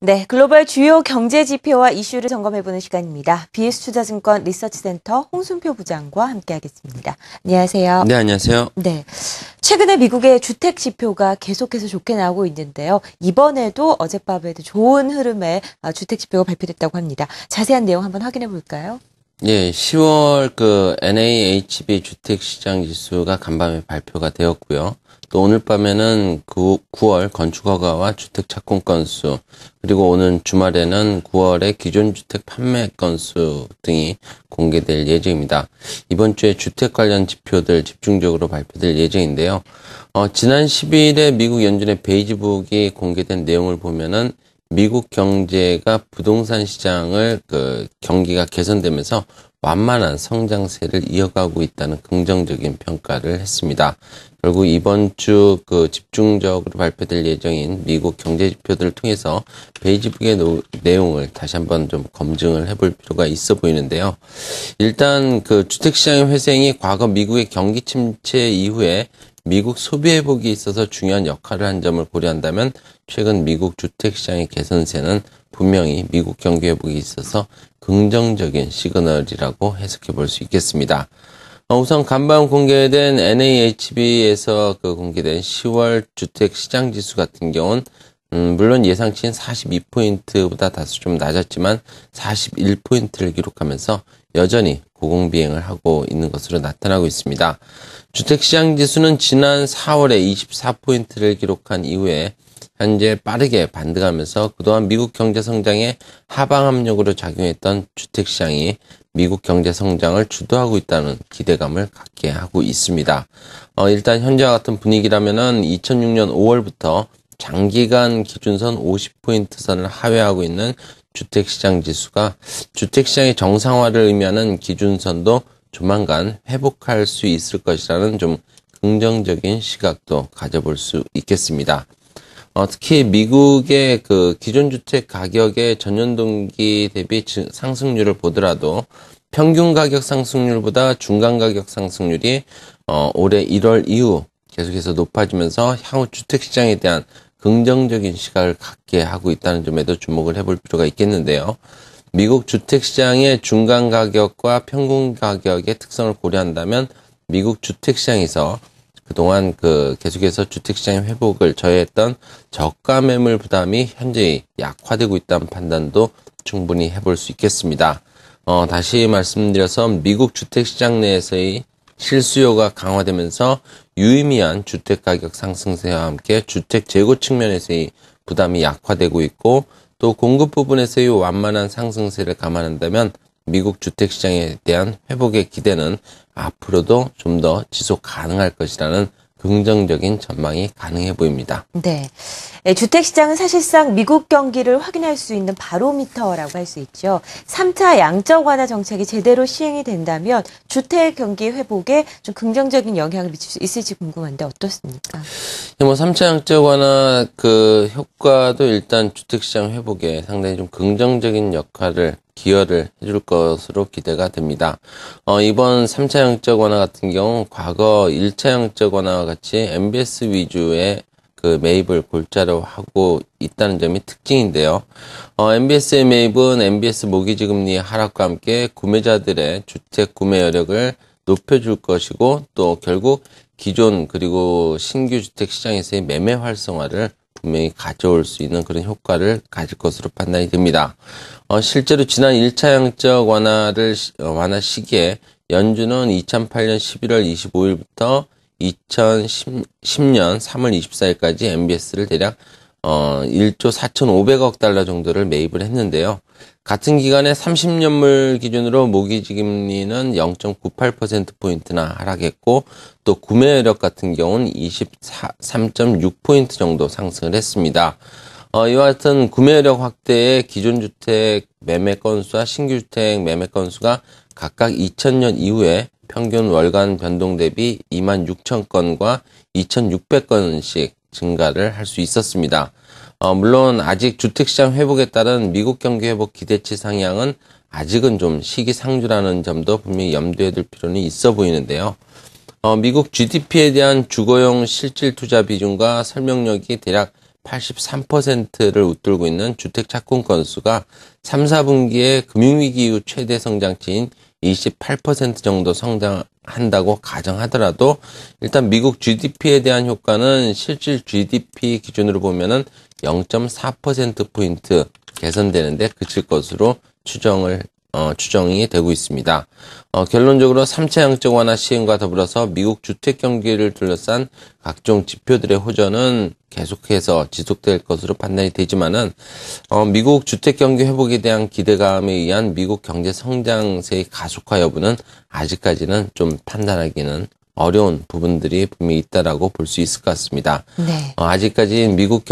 네, 글로벌 주요 경제 지표와 이슈를 점검해보는 시간입니다. BS투자증권 리서치센터 홍순표 부장과 함께하겠습니다. 안녕하세요. 네, 안녕하세요. 네, 최근에 미국의 주택 지표가 계속해서 좋게 나오고 있는데요. 이번에도 어젯밤에도 좋은 흐름의 주택 지표가 발표됐다고 합니다. 자세한 내용 한번 확인해 볼까요? 예, 10월 NAHB 주택시장 지수가 간밤에 발표가 되었고요. 또 오늘 밤에는 9월 건축허가와 주택 착공 건수, 그리고 오늘 주말에는 9월의 기존 주택 판매 건수 등이 공개될 예정입니다. 이번 주에 주택 관련 지표들 집중적으로 발표될 예정인데요. 지난 10일에 미국 연준의 베이지북이 공개된 내용을 보면은 미국 경제가 부동산 시장을 경기가 개선되면서 완만한 성장세를 이어가고 있다는 긍정적인 평가를 했습니다. 결국 이번 주 집중적으로 발표될 예정인 미국 경제 지표들을 통해서 베이지북의 내용을 다시 한번 좀 검증을 해볼 필요가 있어 보이는데요. 일단 주택시장의 회생이 과거 미국의 경기 침체 이후에 미국 소비 회복이 있어서 중요한 역할을 한 점을 고려한다면 최근 미국 주택시장의 개선세는 분명히 미국 경기 회복이 있어서 긍정적인 시그널이라고 해석해 볼 수 있겠습니다. 우선 간밤 공개된 NAHB에서 공개된 10월 주택시장 지수 같은 경우는 물론 예상치인 42포인트보다 다소 좀 낮았지만 41포인트를 기록하면서 여전히 고공비행을 하고 있는 것으로 나타나고 있습니다. 주택시장 지수는 지난 4월에 24포인트를 기록한 이후에 현재 빠르게 반등하면서 그동안 미국 경제 성장에 하방 압력으로 작용했던 주택시장이 미국 경제 성장을 주도하고 있다는 기대감을 갖게 하고 있습니다. 일단 현재와 같은 분위기라면은 2006년 5월부터 장기간 기준선 50포인트 선을 하회하고 있는 주택시장 지수가 주택시장의 정상화를 의미하는 기준선도 조만간 회복할 수 있을 것이라는 좀 긍정적인 시각도 가져볼 수 있겠습니다. 특히 미국의 기존 주택 가격의 전년 동기 대비 상승률을 보더라도 평균 가격 상승률보다 중간 가격 상승률이 올해 1월 이후 계속해서 높아지면서 향후 주택 시장에 대한 긍정적인 시각을 갖게 하고 있다는 점에도 주목을 해볼 필요가 있겠는데요. 미국 주택 시장의 중간 가격과 평균 가격의 특성을 고려한다면 미국 주택 시장에서 그동안 계속해서 주택시장의 회복을 저해했던 저가 매물 부담이 현재 약화되고 있다는 판단도 충분히 해볼 수 있겠습니다. 다시 말씀드려서 미국 주택시장 내에서의 실수요가 강화되면서 유의미한 주택가격 상승세와 함께 주택 재고 측면에서의 부담이 약화되고 있고 또 공급 부분에서의 완만한 상승세를 감안한다면 미국 주택시장에 대한 회복의 기대는 앞으로도 좀 더 지속 가능할 것이라는 긍정적인 전망이 가능해 보입니다. 네, 주택시장은 사실상 미국 경기를 확인할 수 있는 바로미터라고 할 수 있죠. 3차 양적 완화 정책이 제대로 시행이 된다면 주택 경기 회복에 좀 긍정적인 영향을 미칠 수 있을지 궁금한데 어떻습니까? 3차 양적 완화 효과도 일단 주택시장 회복에 상당히 좀 긍정적인 기여를 해줄 것으로 기대가 됩니다. 이번 3차 양적 완화 같은 경우 과거 1차 양적 완화와 같이 MBS 위주의 매입을 골자로 하고 있다는 점이 특징인데요. MBS의 매입은 MBS 모기지 금리의 하락과 함께 구매자들의 주택 구매 여력을 높여줄 것이고 또 결국 기존 그리고 신규 주택 시장에서의 매매 활성화를 분명히 가져올 수 있는 그런 효과를 가질 것으로 판단이 됩니다. 실제로 지난 1차 양적 완화 시기에 연준은 2008년 11월 25일부터 2010년 3월 24일까지 MBS를 대략 1조 4,500억 달러 정도를 매입을 했는데요. 같은 기간에 30년물 기준으로 모기지 금리는 0.98%포인트나 하락했고 또 구매 여력 같은 경우는 23.6포인트 정도 상승을 했습니다. 이와 같은 구매 여력 확대에 기존 주택 매매 건수와 신규 주택 매매 건수가 각각 2000년 이후에 평균 월간 변동 대비 26,000건과 2,600건씩 증가를 할 수 있었습니다. 물론 아직 주택시장 회복에 따른 미국 경기 회복 기대치 상향은 아직은 좀 시기상조라는 점도 분명히 염두에 둘 필요는 있어 보이는데요. 미국 GDP에 대한 주거용 실질 투자 비중과 설명력이 대략 83%를 웃돌고 있는 주택 착공 건수가 3, 4분기에 금융위기 이후 최대 성장치인 28% 정도 성장한다고 가정하더라도 일단 미국 GDP에 대한 효과는 실질 GDP 기준으로 보면은 0.4%포인트 개선되는데 그칠 것으로 추정이 되고 있습니다. 결론적으로 3차 양적 완화 시행과 더불어서 미국 주택 경기를 둘러싼 각종 지표들의 호전은 계속해서 지속될 것으로 판단이 되지만은 미국 주택 경기 회복에 대한 기대감에 의한 미국 경제 성장세의 가속화 여부는 아직까지는 좀 판단하기는 어려운 부분들이 분명히 있다라고 볼 수 있을 것 같습니다. 네. 아직까지 미국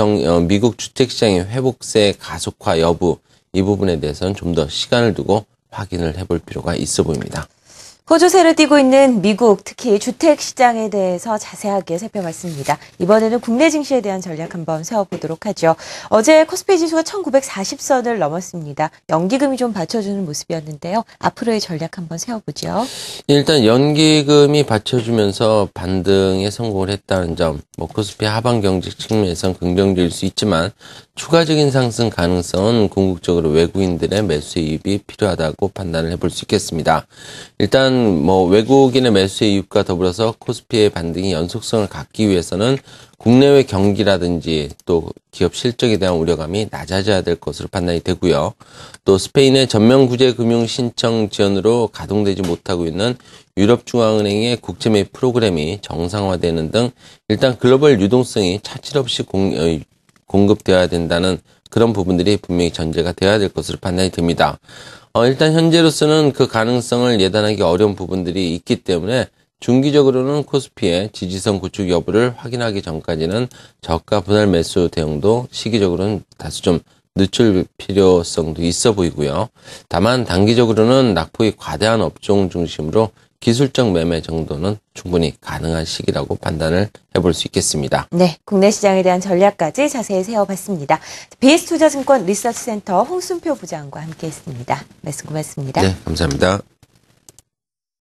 주택 시장의 회복세 가속화 여부 이 부분에 대해서는 좀 더 시간을 두고 확인을 해볼 필요가 있어 보입니다. 호조세를 띠고 있는 미국, 특히 주택 시장에 대해서 자세하게 살펴봤습니다. 이번에는 국내 증시에 대한 전략 한번 세워보도록 하죠. 어제 코스피 지수가 1940선을 넘었습니다. 연기금이 좀 받쳐주는 모습이었는데요. 앞으로의 전략 한번 세워보죠. 일단 연기금이 받쳐주면서 반등에 성공을 했다는 점, 코스피 하방 경직 측면에선 긍정적일 수 있지만 추가적인 상승 가능성은 궁극적으로 외국인들의 매수 유입이 필요하다고 판단을 해볼 수 있겠습니다. 일단 외국인의 매수의 유입과 더불어서 코스피의 반등이 연속성을 갖기 위해서는 국내외 경기라든지 또 기업 실적에 대한 우려감이 낮아져야 될 것으로 판단이 되고요. 또 스페인의 전면 구제 금융 신청 지연으로 가동되지 못하고 있는 유럽중앙은행의 국채 매입 프로그램이 정상화되는 등 일단 글로벌 유동성이 차질 없이 공급되어야 된다는 그런 부분들이 분명히 전제가 되어야 될 것으로 판단이 됩니다. 일단 현재로서는 그 가능성을 예단하기 어려운 부분들이 있기 때문에 중기적으로는 코스피의 지지선 구축 여부를 확인하기 전까지는 저가 분할 매수 대응도 시기적으로는 다소 좀 늦출 필요성도 있어 보이고요. 다만 단기적으로는 낙폭이 과대한 업종 중심으로 기술적 매매 정도는 충분히 가능한 시기라고 판단을 해볼 수 있겠습니다. 네, 국내 시장에 대한 전략까지 자세히 세워봤습니다. BS투자증권 리서치센터 홍순표 부장과 함께했습니다. 말씀 고맙습니다. 네, 감사합니다.